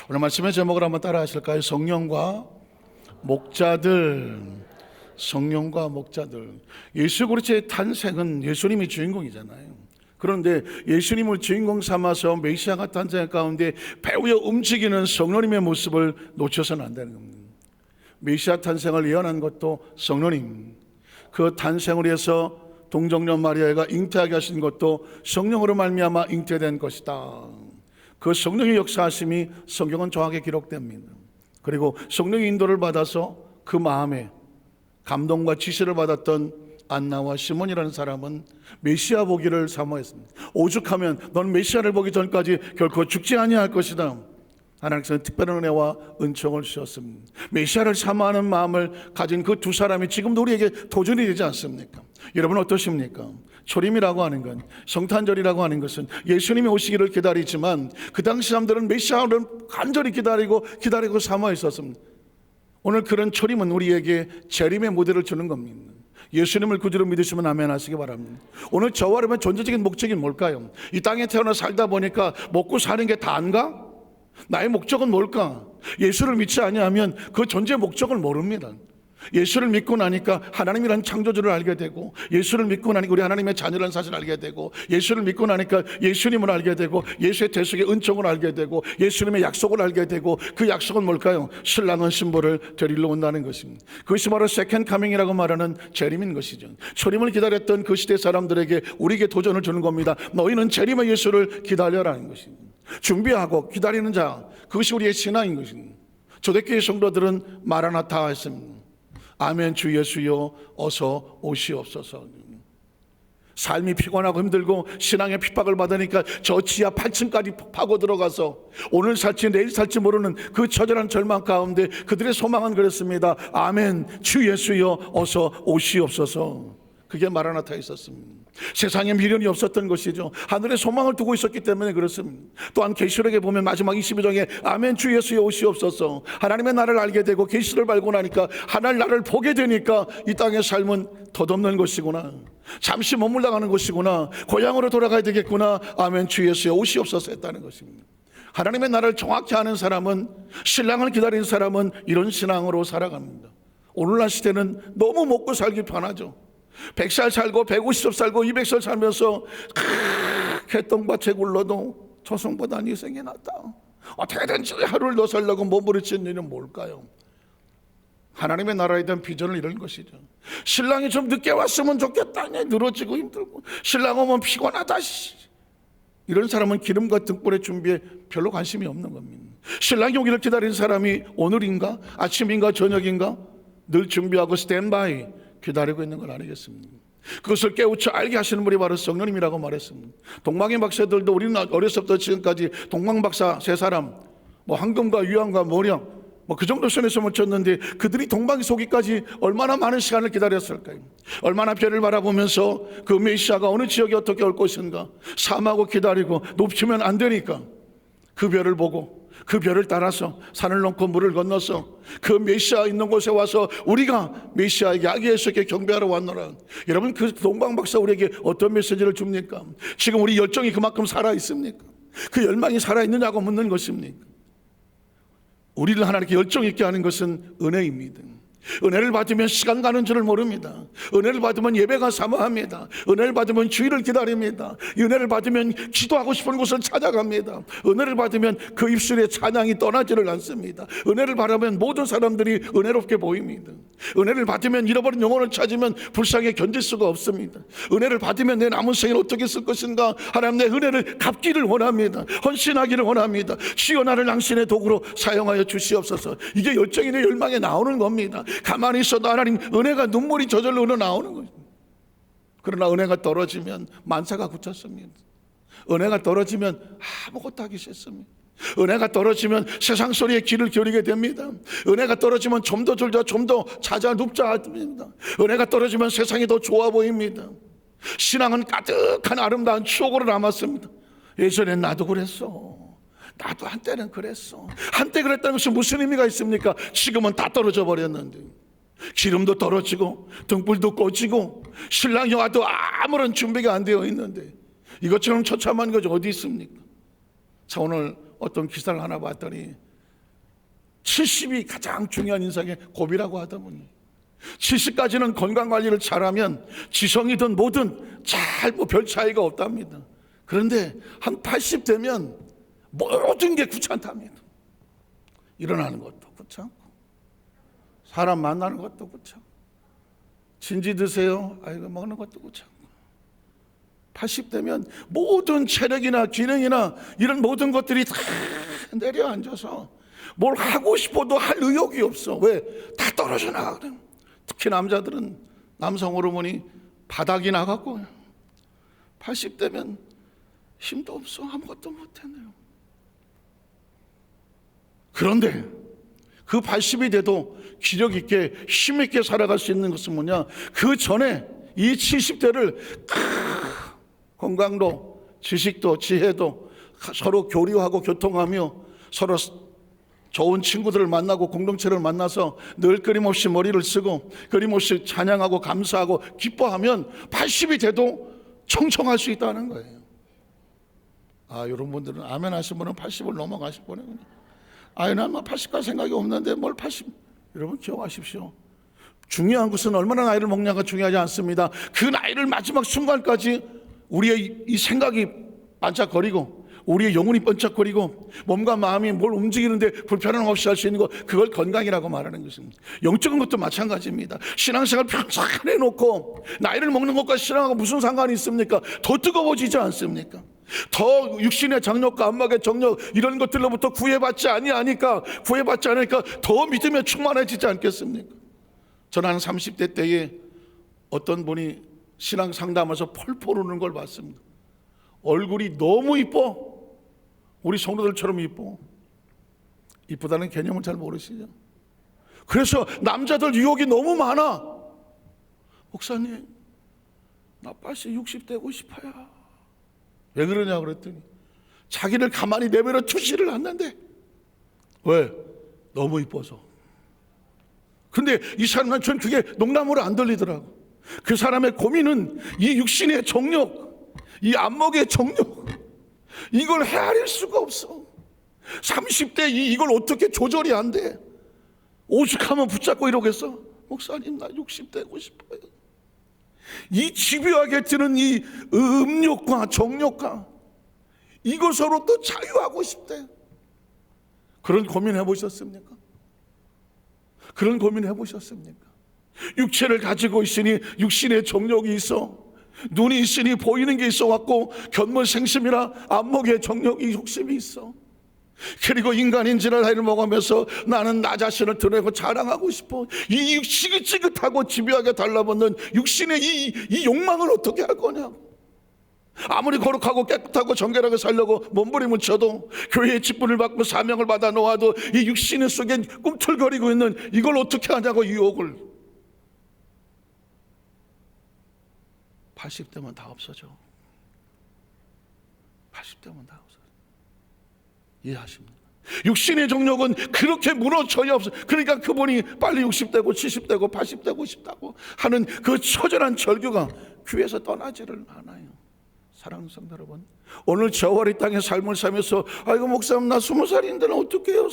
오늘 말씀의 제목을 한번 따라 하실까요? 성령과 목자들. 성령과 목자들. 예수 그리스도의 탄생은 예수님이 주인공이잖아요. 그런데 예수님을 주인공 삼아서 메시아가 탄생 가운데 배우여 움직이는 성령님의 모습을 놓쳐서는 안 되는 겁니다. 메시아 탄생을 예언한 것도 성령님, 그 탄생을 위해서 동정녀 마리아가 잉태하게 하신 것도 성령으로 말미암아 잉태된 것이다. 그 성령의 역사하심이 성경은 정확하게 기록됩니다. 그리고 성령의 인도를 받아서 그 마음에 감동과 지시를 받았던 안나와 시몬이라는 사람은 메시아 보기를 사모했습니다. 오죽하면 넌 메시아를 보기 전까지 결코 죽지 아니할 것이다. 하나님께서는 특별한 은혜와 은총을 주셨습니다. 메시아를 사모하는 마음을 가진 그 두 사람이 지금도 우리에게 도전이 되지 않습니까? 여러분 어떠십니까? 초림이라고 하는 건, 성탄절이라고 하는 것은 예수님이 오시기를 기다리지만 그 당시 사람들은 메시아를 간절히 기다리고 사모했었습니다. 오늘 그런 초림은 우리에게 재림의 모델을 주는 겁니다. 예수님을 구주로 믿으시면 아멘 하시기 바랍니다. 오늘 저와 여러분의 존재적인 목적이 뭘까요? 이 땅에 태어나 살다 보니까 먹고 사는 게 다인가? 나의 목적은 뭘까? 예수를 믿지 아니하면 그 존재의 목적을 모릅니다. 예수를 믿고 나니까 하나님이라는 창조주를 알게 되고, 예수를 믿고 나니까 우리 하나님의 자녀라는 사실을 알게 되고, 예수를 믿고 나니까 예수님을 알게 되고, 예수의 대속의 은총을 알게 되고, 예수님의 약속을 알게 되고, 그 약속은 뭘까요? 신랑은 신부를 데리러 온다는 것입니다. 그것이 바로 세컨드 카밍이라고 말하는 재림인 것이죠. 초림을 기다렸던 그 시대 사람들에게 우리에게 도전을 주는 겁니다. 너희는 재림의 예수를 기다려라는 것입니다. 준비하고 기다리는 자, 그것이 우리의 신앙인 것입니다. 초대교회 성도들은 마라나타 했습니다. 아멘 주 예수여 어서 오시옵소서. 삶이 피곤하고 힘들고 신앙의 핍박을 받으니까 저 지하 8층까지 파고 들어가서 오늘 살지 내일 살지 모르는 그 처절한 절망 가운데 그들의 소망은 그랬습니다. 아멘 주 예수여 어서 오시옵소서. 그게 마라나타에 있었습니다. 세상에 미련이 없었던 것이죠. 하늘에 소망을 두고 있었기 때문에 그렇습니다. 또한 계시록에 보면 마지막 22장에 아멘 주 예수여 오시옵소서. 하나님의 나를 알게 되고 계시를 알고 나니까 하나님 나를 보게 되니까 이 땅의 삶은 덧없는 것이구나, 잠시 머물러 가는 것이구나, 고향으로 돌아가야 되겠구나, 아멘 주 예수여 오시옵소서 했다는 것입니다. 하나님의 나를 정확히 아는 사람은, 신랑을 기다리는 사람은 이런 신앙으로 살아갑니다. 오늘날 시대는 너무 먹고 살기 편하죠. 100살 살고 150살 살고 200살 살면서 개똥밭에 굴러도 조상보다 네 생이 낫다. 어떻게든지 하루를 더 살려고 몸부림치는 일은 뭘까요? 하나님의 나라에 대한 비전을 이루는 것이죠. 신랑이 좀 늦게 왔으면 좋겠다. 늘어지고 힘들고 신랑 오면 피곤하다. 이런 사람은 기름과 등불의 준비에 별로 관심이 없는 겁니다. 신랑이 오기를 기다리는 사람이 오늘인가 아침인가 저녁인가 늘 준비하고 스탠바이 기다리고 있는 건 아니겠습니까? 그것을 깨우쳐 알게 하시는 분이 바로 성령님이라고 말했습니다. 동방의 박사들도 우리는 어렸을 때부터 지금까지 동방박사 세 사람, 황금과 유황과 모령, 그 정도 선에서 묻혔는데 그들이 동방이 소기까지 얼마나 많은 시간을 기다렸을까요? 얼마나 별을 바라보면서 그 메시아가 어느 지역에 어떻게 올 것인가 삼하고 기다리고 높이면 안 되니까 그 별을 보고 그 별을 따라서 산을 넘고 물을 건너서 그 메시아 있는 곳에 와서 우리가 메시아에게 아기 예수께 경배하러 왔노라. 여러분 그 동방박사 우리에게 어떤 메시지를 줍니까? 지금 우리 열정이 그만큼 살아있습니까? 그 열망이 살아있느냐고 묻는 것입니까? 우리를 하나님께 열정 있게 하는 것은 은혜입니다. 은혜를 받으면 시간 가는 줄을 모릅니다. 은혜를 받으면 예배가 사모합니다. 은혜를 받으면 주일을 기다립니다. 은혜를 받으면 기도하고 싶은 곳을 찾아갑니다. 은혜를 받으면 그 입술에 찬양이 떠나지를 않습니다. 은혜를 받으면 모든 사람들이 은혜롭게 보입니다. 은혜를 받으면 잃어버린 영혼을 찾으면 불쌍히 견딜 수가 없습니다. 은혜를 받으면 내 남은 생을 어떻게 쓸 것인가, 하나님 내 은혜를 갚기를 원합니다. 헌신하기를 원합니다. 주여 나를 당신의 도구로 사용하여 주시옵소서. 이게 열정이 내 열망에 나오는 겁니다. 가만히 있어도 하나님 은혜가 눈물이 저절로 흘러나오는 거죠. 그러나 은혜가 떨어지면 만사가 굳혔습니다. 은혜가 떨어지면 아무것도 하기 싫습니다. 은혜가 떨어지면 세상 소리에 귀를 기울이게 됩니다. 은혜가 떨어지면 좀 더 졸자 좀 더 자자 눕자 합니다. 은혜가 떨어지면 세상이 더 좋아 보입니다. 신앙은 가득한 아름다운 추억으로 남았습니다. 예전엔 나도 그랬어. 나도 한때는 그랬어. 한때 그랬다는 것이 무슨 의미가 있습니까? 지금은 다 떨어져 버렸는데 기름도 떨어지고 등불도 꺼지고 신랑이 와도 아무런 준비가 안 되어 있는데 이것처럼 처참한 것이 어디 있습니까? 자, 오늘 어떤 기사를 하나 봤더니 70이 가장 중요한 인생의 고비라고 하다 보니 70까지는 건강관리를 잘하면 지성이든 뭐든 잘 별 차이가 없답니다. 그런데 한 80 되면 모든 게 귀찮답니다. 일어나는 것도 귀찮고 사람 만나는 것도 귀찮고 진지 드세요. 아이고 먹는 것도 귀찮고 80 되면 모든 체력이나 기능이나 이런 모든 것들이 다 내려앉아서 뭘 하고 싶어도 할 의욕이 없어. 왜? 다 떨어져 나가거든. 특히 남자들은 남성 호르몬이 바닥이 나갔고 80 되면 힘도 없어. 아무것도 못해요. 그런데 그 80이 돼도 기력 있게 힘 있게 살아갈 수 있는 것은 뭐냐? 그 전에 이 70대를 건강도 지식도 지혜도 서로 교류하고 교통하며 서로 좋은 친구들을 만나고 공동체를 만나서 늘 끊임없이 머리를 쓰고 끊임없이 찬양하고 감사하고 기뻐하면 80이 돼도 청청할 수 있다는 거예요. 이런 분들은 아멘 하신 분은 80을 넘어가실 거네요. 난 80갈 생각이 없는데 뭘 80. 여러분 기억하십시오. 중요한 것은 얼마나 나이를 먹냐가 중요하지 않습니다. 그 나이를 마지막 순간까지 우리의 이 생각이 반짝거리고 우리의 영혼이 번쩍거리고 몸과 마음이 뭘 움직이는데 불편함 없이 할 수 있는 것, 그걸 건강이라고 말하는 것입니다. 영적인 것도 마찬가지입니다. 신앙생활 평생 해놓고 나이를 먹는 것과 신앙하고 무슨 상관이 있습니까? 더 뜨거워지지 않습니까? 더 육신의 정욕과 안목의 정욕 이런 것들로부터 구애받지 않으니까 더 믿음에 충만해지지 않겠습니까? 저는 한 30대 때에 어떤 분이 신앙 상담하면서 펄펄 우는 걸 봤습니다. 얼굴이 너무 이뻐. 우리 성도들처럼 이뻐. 이쁘다는 개념을 잘 모르시죠? 그래서 남자들 유혹이 너무 많아. 목사님, 나 빨리 60 되고 싶어요. 왜 그러냐 그랬더니 자기를 가만히 내버려 두지를 않는데. 왜? 너무 이뻐서. 근데 이 사람은 전 그게 농담으로 안 들리더라고. 그 사람의 고민은 이 육신의 정욕, 이 안목의 정욕, 이걸 헤아릴 수가 없어. 30대 이걸 어떻게 조절이 안 돼? 오죽하면 붙잡고 이러겠어? 목사님, 나 60 되고 싶어요. 이 집요하게 드는 이 음욕과 정욕과 이것으로부터 자유하고 싶대. 그런 고민 해보셨습니까? 그런 고민 해보셨습니까? 육체를 가지고 있으니 육신의 정욕이 있어. 눈이 있으니 보이는 게 있어 갖고 견물생심이라 안목의 정욕이 욕심이 있어. 그리고 인간인지를 나이를 먹으면서 나는 나 자신을 드러내고 자랑하고 싶어. 이 지긋지긋하고 집요하게 달라붙는 육신의 이 욕망을 어떻게 할 거냐고. 아무리 거룩하고 깨끗하고 정결하게 살려고 몸부림을 쳐도 교회의 직분을 받고 사명을 받아 놓아도 이 육신의 속에 꿈틀거리고 있는 이걸 어떻게 하냐고. 유혹을 80대면 다 없어져. 80대면 다 없어져. 이해하십니까? 육신의 정욕은 그렇게 무너져야 없어. 그러니까 그분이 빨리 60대고 70대고 80대고 싶다고 하는 그 처절한 절규가 귀에서 떠나지를 않아요. 사랑하는 성도 여러분, 오늘 저와 이 땅에 삶을 살면서 아이고 목사님 나 20살인데 어떻게 해요?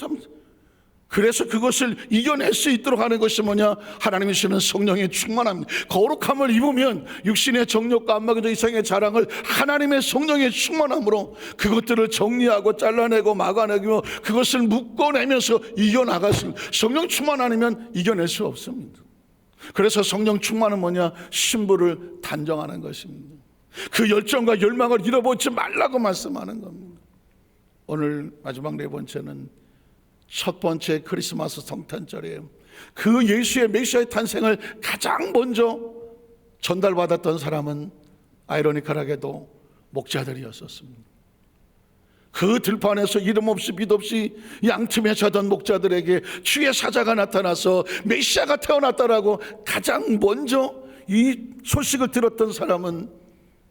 그래서 그것을 이겨낼 수 있도록 하는 것이 뭐냐? 하나님이 주시는 성령의 충만함. 거룩함을 입으면 육신의 정욕과 안목의 이상의 자랑을 하나님의 성령의 충만함으로 그것들을 정리하고 잘라내고 막아내고 그것을 묶어내면서 이겨나갈 수 있습니다. 성령 충만 아니면 이겨낼 수 없습니다. 그래서 성령 충만은 뭐냐? 신부를 단정하는 것입니다. 그 열정과 열망을 잃어버리지 말라고 말씀하는 겁니다. 오늘 마지막 네 번째는 첫 번째 크리스마스 성탄절이에요. 그 예수의 메시아의 탄생을 가장 먼저 전달받았던 사람은 아이러니컬하게도 목자들이었었습니다. 그 들판에서 이름 없이 빛 없이 양틈에 자던 목자들에게 주의 사자가 나타나서 메시아가 태어났다라고 가장 먼저 이 소식을 들었던 사람은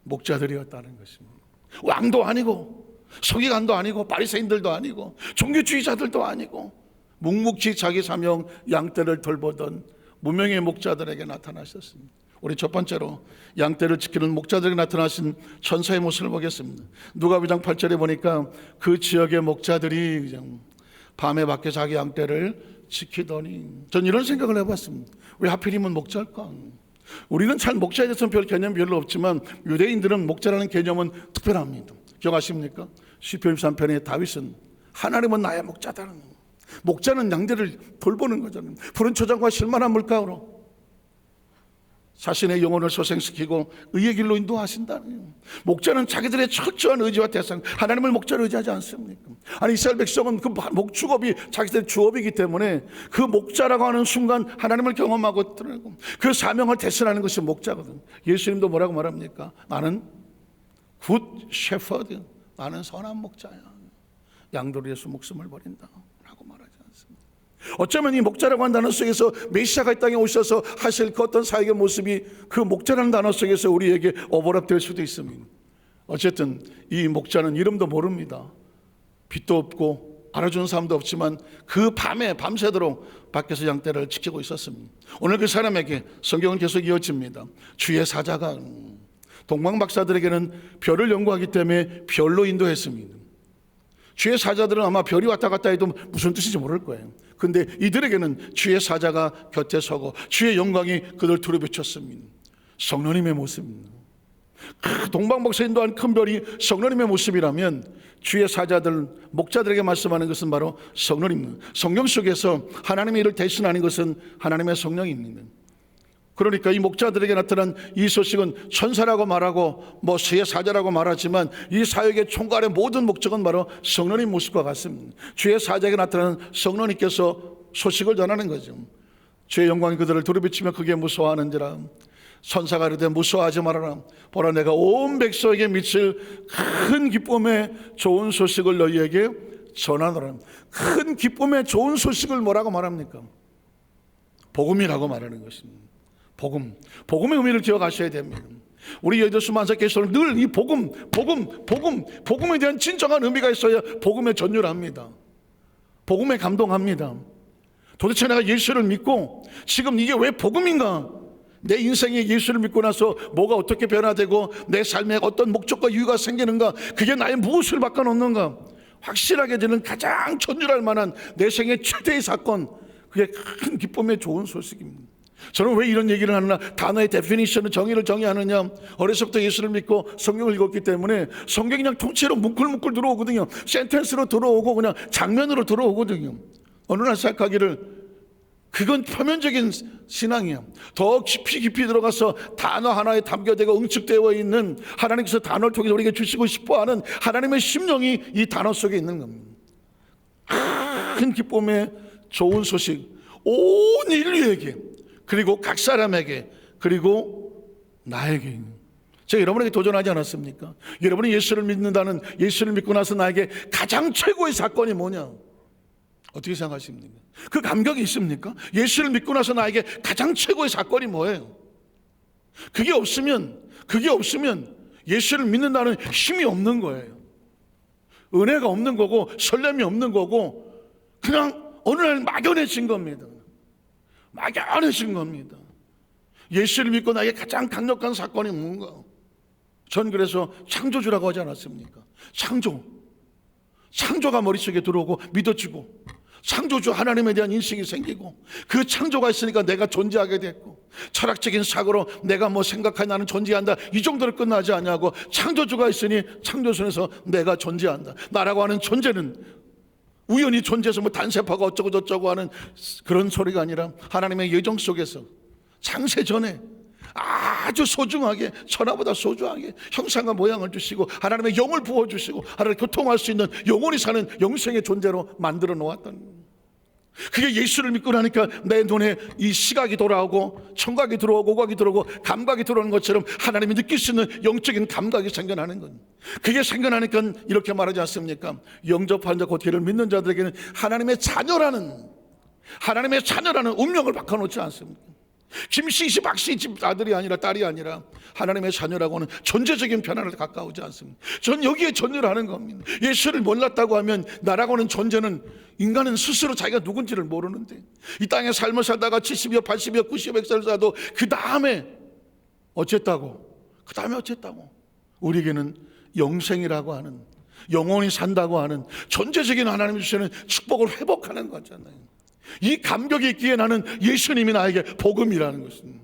목자들이었다는 것입니다. 왕도 아니고 서기관도 아니고 바리새인들도 아니고 종교주의자들도 아니고 묵묵히 자기 사명 양떼를 돌보던 무명의 목자들에게 나타나셨습니다. 우리 첫 번째로 양떼를 지키는 목자들에게 나타나신 천사의 모습을 보겠습니다. 누가복음 8절에 보니까 그 지역의 목자들이 그냥 밤에 밖에 자기 양떼를 지키더니. 전 이런 생각을 해봤습니다. 왜 하필이면 목자일까? 우리는 잘 목자에 대해서는 별 개념이 별로 없지만 유대인들은 목자라는 개념은 특별합니다. 기억하십니까? 시편 13편에 다윗은 하나님은 나의 목자다. 목자는 양들을 돌보는 거잖아요. 푸른 초장과 실만한 물가로 자신의 영혼을 소생시키고 의의 길로 인도하신다는. 목자는 자기들의 철저한 의지와 대상, 하나님을 목자로 의지하지 않습니까? 아니 이스라엘 백성은 그 목축업이 자기들의 주업이기 때문에 그 목자라고 하는 순간 하나님을 경험하고 그 사명을 대신하는 것이 목자거든. 예수님도 뭐라고 말합니까? 나는 굿 셰퍼드, 나는 선한 목자야. 양들을 위해서 목숨을 버린다 라고 말하지 않습니다. 어쩌면 이 목자라고 하는 단어 속에서 메시아가 이 땅에 오셔서 하실 그 어떤 사역의 모습이 그 목자라는 단어 속에서 우리에게 오버랩될 수도 있습니다. 어쨌든 이 목자는 이름도 모릅니다. 빛도 없고 알아주는 사람도 없지만 그 밤에 밤새도록 밖에서 양떼를 지키고 있었습니다. 오늘 그 사람에게 성경은 계속 이어집니다. 주의 사자가, 동방박사들에게는 별을 연구하기 때문에 별로 인도했습니다. 주의 사자들은 아마 별이 왔다 갔다 해도 무슨 뜻인지 모를 거예요. 근데 이들에게는 주의 사자가 곁에 서고 주의 영광이 그들 두루 비쳤습니다. 성령님의 모습입니다. 동방박사 인도한 큰 별이 성령님의 모습이라면 주의 사자들, 목자들에게 말씀하는 것은 바로 성령입니다. 성경 속에서 하나님의 일을 대신하는 것은 하나님의 성령입니다. 그러니까 이 목자들에게 나타난 이 소식은 천사라고 말하고 주의 사자라고 말하지만 이 사역의 총괄의 모든 목적은 바로 성령님 모습과 같습니다. 주의 사자에게 나타난 성령님께서 소식을 전하는 거죠. 주의 영광이 그들을 두루비치며 크게 무서워하는지라. 천사가 이르되 무서워하지 말아라. 보라 내가 온 백성에게 미칠 큰 기쁨의 좋은 소식을 너희에게 전하노라. 큰 기쁨의 좋은 소식을 뭐라고 말합니까? 복음이라고 말하는 것입니다. 복음의 의미를 기억하셔야 됩니다. 우리 여의도 만사께서는 늘 이 복음에 대한 진정한 의미가 있어야 복음에 전율합니다. 복음에 감동합니다. 도대체 내가 예수를 믿고 지금 이게 왜 복음인가? 내 인생에 예수를 믿고 나서 뭐가 어떻게 변화되고 내 삶에 어떤 목적과 이유가 생기는가? 그게 나의 무엇을 바꿔놓는가? 확실하게 되는 가장 전율할 만한 내 생의 최대의 사건, 그게 큰 기쁨의 좋은 소식입니다. 저는 왜 이런 얘기를 하느냐, 단어의 데피니션을 정의를 정의하느냐, 어려서부터 예수를 믿고 성경을 읽었기 때문에 성경이 그냥 통째로 뭉클뭉클 들어오거든요. 센텐스로 들어오고 그냥 장면으로 들어오거든요. 어느 날 생각하기를 그건 표면적인 신앙이에요. 더 깊이 들어가서 단어 하나에 담겨되고 응축되어 있는 하나님께서 단어를 통해서 우리에게 주시고 싶어하는 하나님의 심령이 이 단어 속에 있는 겁니다. 큰 기쁨의 좋은 소식, 온 인류에게, 그리고 각 사람에게, 그리고 나에게. 제가 여러분에게 도전하지 않았습니까? 여러분이 예수를 믿는다는, 예수를 믿고 나서 나에게 가장 최고의 사건이 뭐냐? 어떻게 생각하십니까? 그 감격이 있습니까? 예수를 믿고 나서 나에게 가장 최고의 사건이 뭐예요? 그게 없으면 예수를 믿는다는 힘이 없는 거예요. 은혜가 없는 거고 설렘이 없는 거고 그냥 어느 날 막연해진 겁니다. 막연해진 겁니다. 예수를 믿고 나에게 가장 강력한 사건이 뭔가? 전 그래서 창조주라고 하지 않았습니까? 창조가 머릿속에 들어오고 믿어지고, 창조주 하나님에 대한 인식이 생기고, 그 창조가 있으니까 내가 존재하게 됐고, 철학적인 사고로 내가 생각하니 나는 존재한다, 이 정도로 끝나지 아니하고 창조주가 있으니 창조선에서 내가 존재한다. 나라고 하는 존재는 우연히 존재해서 단세파가 어쩌고 저쩌고 하는 그런 소리가 아니라 하나님의 예정 속에서 창세 전에 아주 소중하게, 천하보다 소중하게 형상과 모양을 주시고 하나님의 영을 부어주시고 하나님 교통할 수 있는 영원히 사는 영생의 존재로 만들어 놓았다는 거예요. 그게 예수를 믿고 나니까 내 눈에 이 시각이 돌아오고 청각이 들어오고 오각이 들어오고 감각이 들어오는 것처럼 하나님이 느낄 수 있는 영적인 감각이 생겨나는 건, 그게 생겨나니까 이렇게 말하지 않습니까? 영접한 자 곧 그를 믿는 자들에게는 하나님의 자녀라는 운명을 바꿔놓지 않습니까? 김씨 씨 박씨 집 아들이 아니라 딸이 아니라 하나님의 자녀라고 하는 존재적인 변화를 가까우지 않습니다. 전 여기에 전율하는 겁니다. 예수를 몰랐다고 하면 나라고 하는 존재는, 인간은 스스로 자기가 누군지를 모르는데 이 땅에 삶을 살다가 70여 80여 90여 100살을 살아도 그 다음에 어쨌다고 우리에게는 영생이라고 하는 영원히 산다고 하는 존재적인 하나님이 주시는 축복을 회복하는 거잖아요. 이 감격이 있기에 나는 예수님이 나에게 복음이라는 것입니다.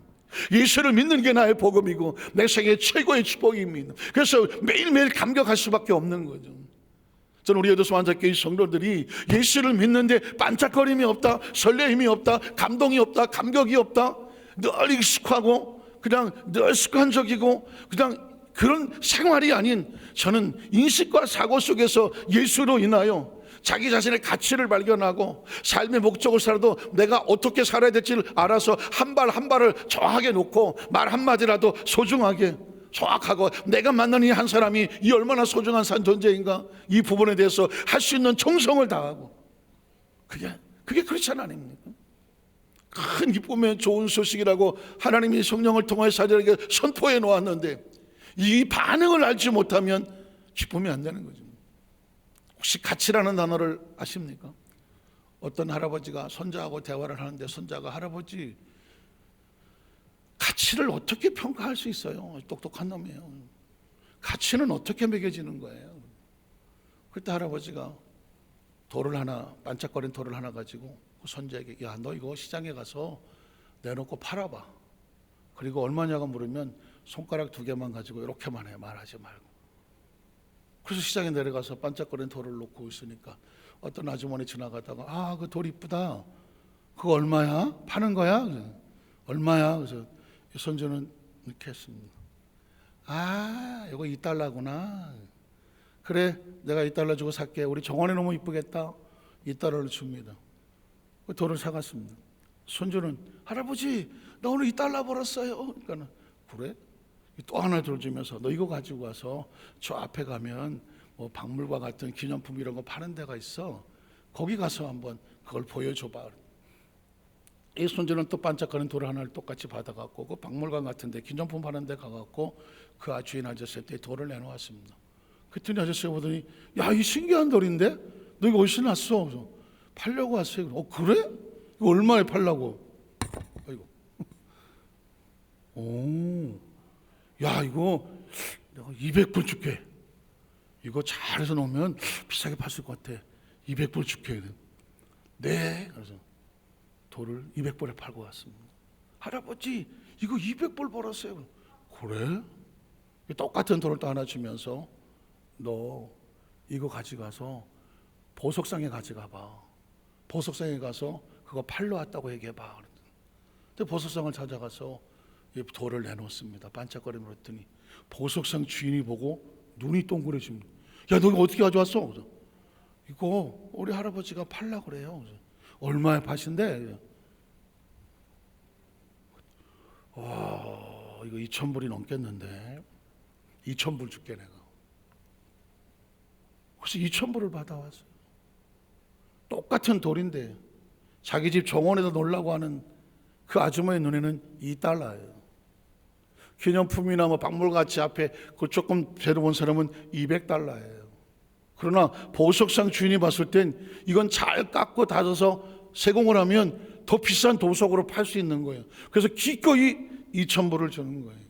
예수를 믿는 게 나의 복음이고 내 생애 최고의 축복입니다. 그래서 매일매일 감격할 수밖에 없는 거죠. 저는 우리 에도스 환자교회 성도들이 예수를 믿는데 반짝거림이 없다, 설레임이 없다, 감동이 없다, 감격이 없다, 늘 익숙하고 그냥 늘 습관적이고 그냥 그런 생활이 아닌, 저는 인식과 사고 속에서 예수로 인하여 자기 자신의 가치를 발견하고 삶의 목적을 살아도 내가 어떻게 살아야 될지를 알아서 한 발 한 발을 정확하게 놓고 말 한마디라도 소중하게 정확하고 내가 만난 이 한 사람이 이 얼마나 소중한 존재인가, 이 부분에 대해서 할 수 있는 정성을 다하고, 그게 크리스찬 아닙니까? 큰 기쁨의 좋은 소식이라고 하나님이 성령을 통해 사람에게 선포해 놓았는데 이 반응을 알지 못하면 기쁨이 안 되는 거죠. 혹시 가치라는 단어를 아십니까? 어떤 할아버지가 손자하고 대화를 하는데 손자가 할아버지, 가치를 어떻게 평가할 수 있어요? 똑똑한 놈이에요. 가치는 어떻게 매겨지는 거예요? 그때 할아버지가 돌을 하나, 반짝거리는 돌을 하나 가지고 손자에게, 야, 너 이거 시장에 가서 내놓고 팔아봐. 그리고 얼마냐고 물으면 손가락 2개만 가지고 이렇게만 해, 말하지 말고. 그래서 시장에 내려가서 반짝거리는 돌을 놓고 있으니까 어떤 아주머니 지나가다가, 아, 그 돌 이쁘다. 그거 얼마야? 파는 거야? 얼마야? 그래서 손주는 이렇게 했습니다. 아, 이거 $2구나. 그래, 내가 $2 주고 살게. 우리 정원에 너무 이쁘겠다. $2를 줍니다. 그 돌을 사갔습니다. 손주는, 할아버지, 나 오늘 $2 벌었어요. 그러니까, 그래? 또 하나 들어주면서, 너 이거 가지고 와서 저 앞에 가면 뭐 박물관 같은 기념품 이런 거 파는 데가 있어. 거기 가서 한번 그걸 보여줘봐. 이 손주는 또 반짝거리는 돌 하나를 똑같이 받아갖고 그 박물관 같은 데 기념품 파는 데 가갖고 그 주인 아저씨한테 돌을 내놓았습니다. 그랬더니 아저씨가 보더니, 야, 이 신기한 돌인데? 너 이거 어디서 났어? 그래서 팔려고 왔어요. 그래? 이거 얼마에 팔라고? 아이고. 오, 야, 이거 내가 200불 줄게. 이거 잘해서 놓으면 비싸게 팔 것 같아. 200불 줄게. 네. 그래서 돌을 200불에 팔고 왔습니다. 할아버지, 이거 200불 벌었어요. 그래? 똑같은 돌을 또 하나 주면서, 너 이거 가져가서 보석상에 가져가봐. 보석상에 가서 그거 팔러 왔다고 얘기해봐. 근데 보석상을 찾아가서 이 돌을 내놓습니다. 반짝거리며 했더니 보석상 주인이 보고 눈이 동그래집니다. 야, 너 이거 어떻게 가져왔어? 그래서, 이거 우리 할아버지가 팔려고 그래요. 그래서, 얼마에 파신대? 와, 이거 2,000불이 넘겠는데 2,000불 줄게 내가. 그래서 2,000불을 받아왔어요. 똑같은 돌인데 자기 집 정원에서 놀라고 하는 그 아주머니 눈에는 $2예요. 기념품이나 뭐 박물같이 앞에 그 조금 배로 본 사람은 $200예요. 그러나 보석상 주인이 봤을 땐 이건 잘 깎고 다져서 세공을 하면 더 비싼 도석으로 팔 수 있는 거예요. 그래서 기꺼이 2,000불을 주는 거예요.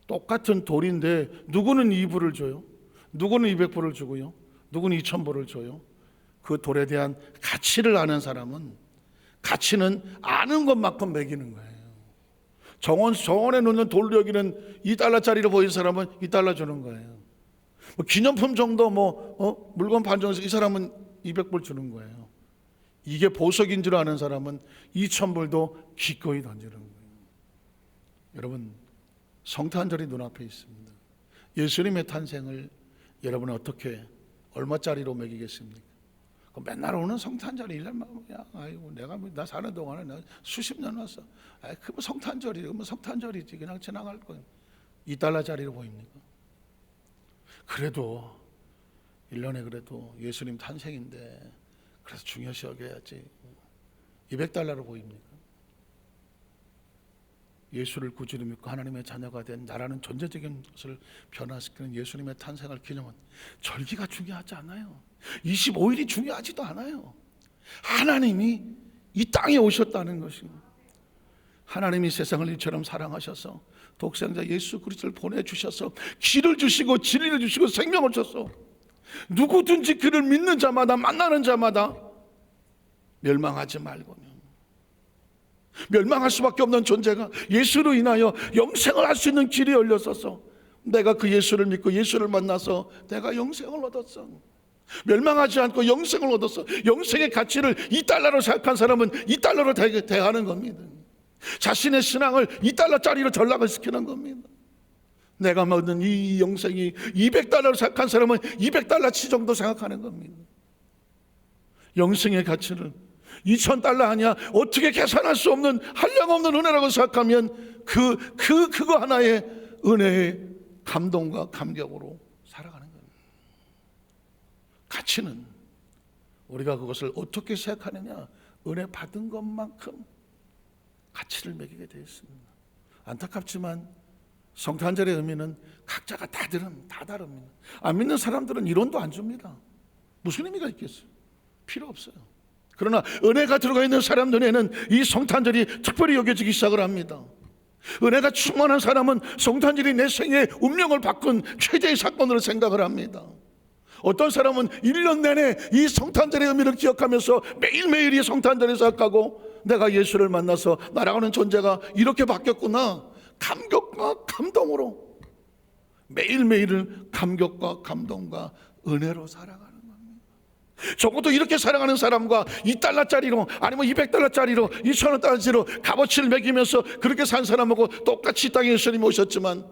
똑같은 돌인데 누구는 2불을 줘요? 누구는 200불을 주고요? 누구는 2,000불을 줘요? 그 돌에 대한 가치를 아는 사람은 가치는 아는 것만큼 매기는 거예요. 정원에 놓는 돌 여기는 $2짜리로 보이는 사람은 $2 주는 거예요. 뭐 기념품 정도 물건 반정해서 이 사람은 200불 주는 거예요. 이게 보석인 줄 아는 사람은 2,000불도 기꺼이 던지는 거예요. 여러분, 성탄절이 눈앞에 있습니다. 예수님의 탄생을 여러분은 어떻게, 얼마짜리로 매기겠습니까? 맨날 오는 성탄절이 1년만, 아이고, 나 사는 동안에 내가 수십 년 왔어. 그 뭐 성탄절이, 뭐 성탄절이지. 그냥 지나갈 거예요. $2짜리로 보입니까? 그래도 1년에 그래도 예수님 탄생인데 그래서 중요시 여겨야지. $200로 보입니까? 예수를 구주로 믿고 하나님의 자녀가 된 나라는 존재적인 것을 변화시키는 예수님의 탄생을 기념한 절기가 중요하지 않아요. 25일이 중요하지도 않아요. 하나님이 이 땅에 오셨다는 것입니다. 하나님이 세상을 이처럼 사랑하셔서 독생자 예수 그리스도를 보내주셔서 길을 주시고 진리를 주시고 생명을 주셔서 누구든지 그를 믿는 자마다, 만나는 자마다 멸망하지 말고요. 멸망할 수밖에 없는 존재가 예수로 인하여 영생을 할 수 있는 길이 열렸어서 내가 그 예수를 믿고 예수를 만나서 내가 영생을 얻었어. 멸망하지 않고 영생을 얻었어. 영생의 가치를 $2로 생각한 사람은 $2로 대하는 겁니다. 자신의 신앙을 $2짜리로 전락을 시키는 겁니다. 내가 얻는 이 영생이 $200로 생각한 사람은 $200치 정도 생각하는 겁니다. 영생의 가치를 $2,000 아니야 어떻게 계산할 수 없는 한량없는 은혜라고 생각하면 그거 하나의 은혜의 감동과 감격으로 살아가는 겁니다. 가치는 우리가 그것을 어떻게 생각하느냐, 은혜 받은 것만큼 가치를 매기게 되어 있습니다. 안타깝지만 성탄절의 의미는 각자가 다 다릅니다. 안 믿는 사람들은 이론도 안 줍니다. 무슨 의미가 있겠어요? 필요 없어요. 그러나 은혜가 들어가 있는 사람 눈에는 이 성탄절이 특별히 여겨지기 시작을 합니다. 은혜가 충만한 사람은 성탄절이 내 생애의 운명을 바꾼 최대의 사건으로 생각을 합니다. 어떤 사람은 1년 내내 이 성탄절의 의미를 기억하면서 매일매일이 성탄절을 생각하고 내가 예수를 만나서 날아가는 존재가 이렇게 바뀌었구나, 감격과 감동으로 매일매일을 감격과 감동과 은혜로 살아가는 겁니다. 적어도 이렇게 살아가는 사람과 $2짜리로 아니면 $200짜리로 $2,000짜리로 값어치를 매기면서 그렇게 산 사람하고 똑같이 이 땅에 예수님이 오셨지만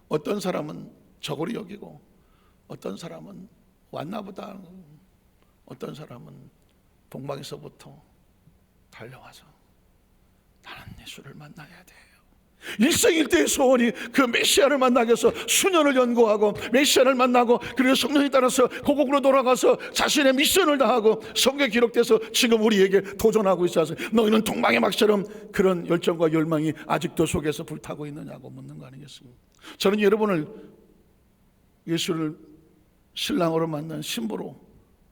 어떤 사람은 저고리 여기고 어떤 사람은 왔나보다, 어떤 사람은 동방에서부터 달려와서 나는 예수를 만나야 돼요. 일생일대의 소원이 그 메시아를 만나기 위해서 수년을 연구하고 메시아를 만나고 그리고 성령에 따라서 고국으로 돌아가서 자신의 미션을 다하고 성경에 기록돼서 지금 우리에게 도전하고 있어서 너희는 동방의 막처럼 그런 열정과 열망이 아직도 속에서 불타고 있느냐고 묻는 거 아니겠습니까? 저는 여러분을 예수를 신랑으로 만난 신부로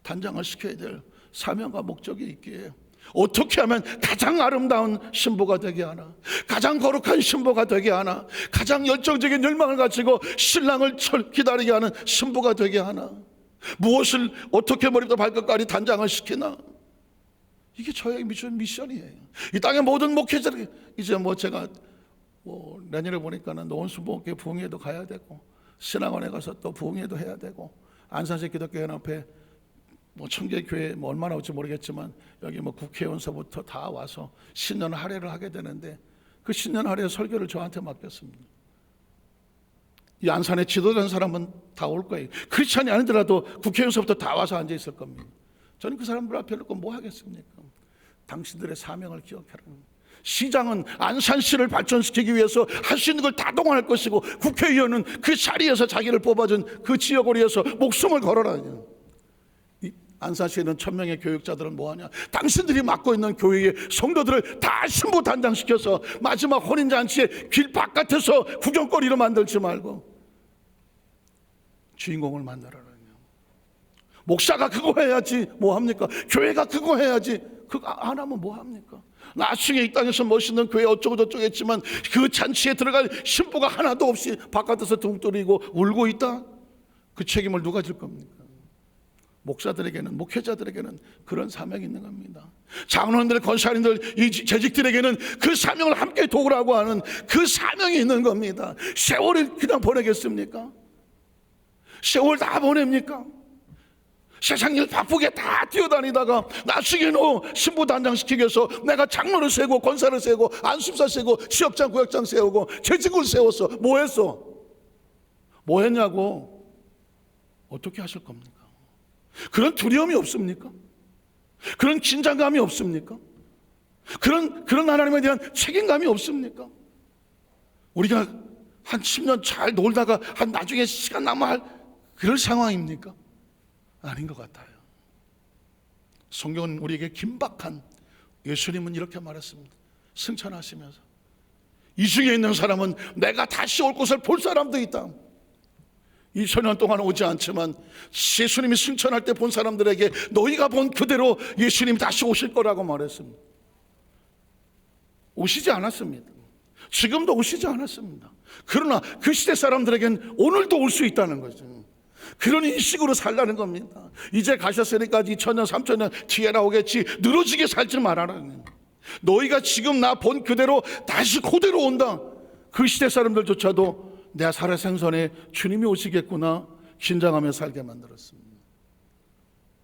단장을 시켜야 될 사명과 목적이 있기에 어떻게 하면 가장 아름다운 신부가 되게 하나, 가장 거룩한 신부가 되게 하나, 가장 열정적인 열망을 가지고 신랑을 기다리게 하는 신부가 되게 하나, 무엇을 어떻게 머리부터 발끝까지 단장을 시키나, 이게 저의 미션이에요. 이 땅의 모든 목회자들, 이제 제가 내년에 보니까는 노원수목회 부흥회도 가야 되고 신앙원에 가서 또 부흥회도 해야 되고 안산시 기독교연합회 청계교회 얼마나 올지 모르겠지만 여기 국회의원서부터 다 와서 신년 할애를 하게 되는데 그 신년 할애 설교를 저한테 맡겼습니다. 이 안산에 지도된 사람은 다 올 거예요. 크리스찬이 아니더라도 국회의원서부터 다 와서 앉아 있을 겁니다. 저는 그 사람들 앞에 놓고 뭐 하겠습니까? 당신들의 사명을 기억하라는. 시장은 안산시를 발전시키기 위해서 할 수 있는 걸 다 동원할 것이고 국회의원은 그 자리에서 자기를 뽑아준 그 지역을 위해서 목숨을 걸어라. 안산시에 있는 1,000명의 교육자들은 뭐하냐, 당신들이 맡고 있는 교회의 성도들을 다 신부 단장시켜서 마지막 혼인잔치에 길 바깥에서 구경거리로 만들지 말고 주인공을 만들어라. 목사가 그거 해야지 뭐합니까? 교회가 그거 해야지 그거 안 하면 뭐합니까? 나중에 이 땅에서 멋있는 교회 어쩌고 저쩌고 했지만 그 잔치에 들어갈 신부가 하나도 없이 바깥에서 둥뚫이고 울고 있다? 그 책임을 누가 질 겁니까? 목사들에게는, 목회자들에게는 그런 사명이 있는 겁니다. 장로님들, 권사님들, 이 재직들에게는 그 사명을 함께 도우라고 하는 그 사명이 있는 겁니다. 세월을 그냥 보내겠습니까? 세월 다 보냅니까? 세상 일 바쁘게 다 뛰어다니다가 나중에 신부 단장시키기 위해서 내가 장로를 세고 권사를 세고 안수사 세고 지역장 구역장 세우고 재직을 세웠어. 뭐 했어? 뭐 했냐고? 어떻게 하실 겁니까? 그런 두려움이 없습니까? 그런 긴장감이 없습니까? 그런 하나님에 대한 책임감이 없습니까? 우리가 한 10년 잘 놀다가 한 나중에 시간 남아 할 그럴 상황입니까? 아닌 것 같아요. 성경은 우리에게 긴박한, 예수님은 이렇게 말했습니다. 승천하시면서 이 중에 있는 사람은 내가 다시 올 곳을 볼 사람도 있다. 2000년 동안 오지 않지만 예수님이 승천할 때 본 사람들에게 너희가 본 그대로 예수님이 다시 오실 거라고 말했습니다. 오시지 않았습니다. 지금도 오시지 않았습니다. 그러나 그 시대 사람들에겐 오늘도 올 수 있다는 거죠. 그런 인식으로 살라는 겁니다. 이제 가셨으니까 2000년 3000년 뒤에 나오겠지, 늘어지게 살지 말아라. 너희가 지금 나 본 그대로 다시 그대로 온다. 그 시대 사람들조차도 내가 살아생전에 주님이 오시겠구나 긴장하며 살게 만들었습니다.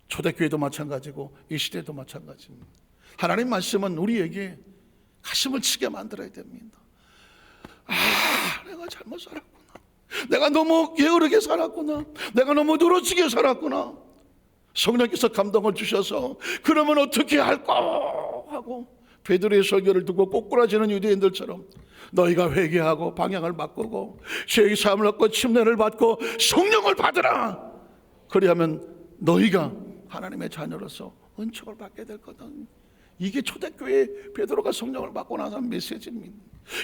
초대교회도 마찬가지고 이 시대도 마찬가지입니다. 하나님 말씀은 우리에게 가슴을 치게 만들어야 됩니다. 내가 잘못 살았구나. 내가 너무 게으르게 살았구나. 내가 너무 늘어지게 살았구나. 성령께서 감동을 주셔서 그러면 어떻게 할까 하고 베드로의 설교를 듣고 꼬꾸라지는 유대인들처럼 너희가 회개하고 방향을 바꾸고 죄의 사함을 얻고 침례를 받고 성령을 받으라. 그리하면 너희가 하나님의 자녀로서 은총을 받게 될 거다. 이게 초대교회 베드로가 성령을 받고 나서 메시지입니다.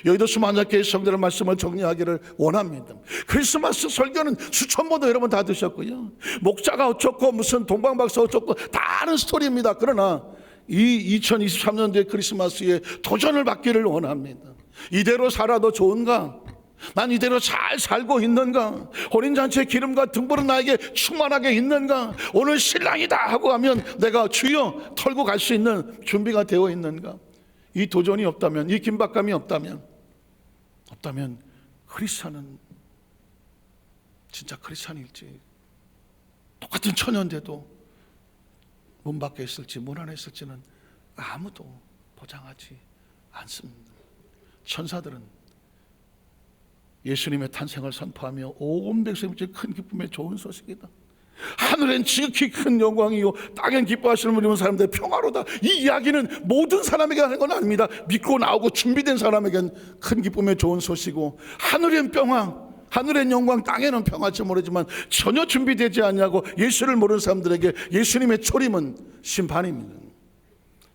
여의도 수만자교회 성도들 말씀을 정리하기를 원합니다. 크리스마스 설교는 수천 번도 여러분 다 드셨고요. 목자가 어쩌고 무슨 동방박사 어쩌고 다 아는 스토리입니다. 그러나 이 2023년도의 크리스마스에 도전을 받기를 원합니다. 이대로 살아도 좋은가? 난 이대로 잘 살고 있는가? 혼인잔치의 기름과 등불은 나에게 충만하게 있는가? 오늘 신랑이다 하고 하면 내가 주여 털고 갈 수 있는 준비가 되어 있는가? 이 도전이 없다면, 이 긴박감이 없다면 크리스찬은 진짜 크리스찬일지, 똑같은 처녀인데도 문 밖에 있을지 문 안에 있을지는 아무도 보장하지 않습니다. 천사들은 예수님의 탄생을 선포하며 온 백성이 큰 기쁨의 좋은 소식이다. 하늘엔 지극히 큰 영광이요 땅엔 기뻐하시는 분이 사람들 평화로다. 이 이야기는 모든 사람에게 하는 건 아닙니다. 믿고 나오고 준비된 사람에겐 큰 기쁨의 좋은 소식이고, 하늘엔 평화, 하늘엔 영광, 땅에는 평화일지 모르지만 전혀 준비되지 않냐고 예수를 모르는 사람들에게 예수님의 초림은 심판입니다.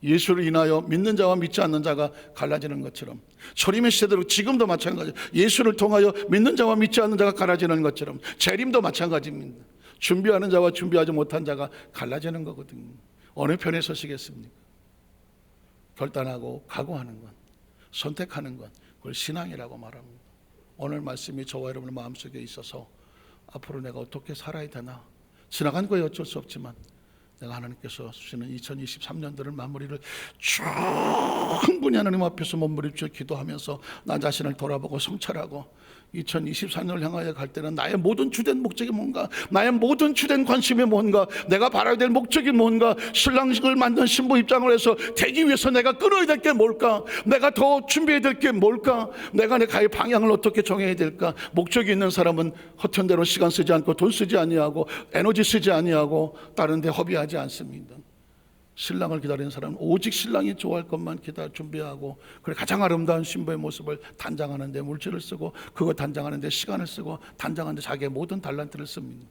예수를 인하여 믿는 자와 믿지 않는 자가 갈라지는 것처럼 초림의 시대대로 지금도 마찬가지, 예수를 통하여 믿는 자와 믿지 않는 자가 갈라지는 것처럼 재림도 마찬가지입니다. 준비하는 자와 준비하지 못한 자가 갈라지는 거거든요. 어느 편에 서시겠습니까? 결단하고 각오하는 것, 선택하는 것, 그걸 신앙이라고 말합니다. 오늘 말씀이 저와 여러분의 마음속에 있어서 앞으로 내가 어떻게 살아야 되나, 지나간 거에 어쩔 수 없지만 내가 하나님께서 주시는 2023년도를 마무리를 충분히 하나님 앞에서 몸부림쳐 기도하면서 나 자신을 돌아보고 성찰하고 2024년을 향하여 갈 때는 나의 모든 주된 목적이 뭔가, 나의 모든 주된 관심이 뭔가, 내가 바라야 될 목적이 뭔가, 신랑식을 만든 신부 입장을 해서 되기 위해서 내가 끊어야 될 게 뭘까, 내가 더 준비해야 될 게 뭘까, 내가 내 가의 방향을 어떻게 정해야 될까. 목적이 있는 사람은 허튼 대로 시간 쓰지 않고 돈 쓰지 아니하고 에너지 쓰지 아니하고 다른 데 허비하지 않습니다. 신랑을 기다리는 사람은 오직 신랑이 좋아할 것만 준비하고, 그래 가장 아름다운 신부의 모습을 단장하는 데 물질을 쓰고, 그거 단장하는 데 시간을 쓰고, 단장하는 데 자기의 모든 달란트를 씁니다.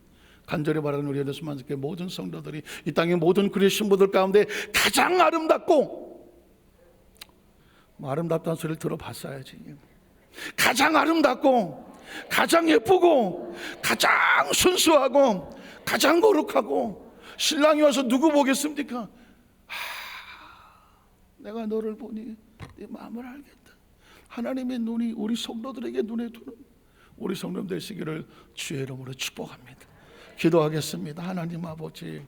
간절히 바라는 우리 예수만의 모든 성도들이 이 땅의 모든 그리스도의 신부들 가운데 가장 아름답고, 아름답다는 소리를 들어봤어야지. 가장 아름답고 가장 예쁘고 가장 순수하고 가장 거룩하고, 신랑이 와서 누구 보겠습니까? 내가 너를 보니 네 마음을 알겠다. 하나님의 눈이 우리 성도들에게 눈에 두는 우리 성도 되시기를 주의 이름으로 축복합니다. 기도하겠습니다. 하나님 아버지,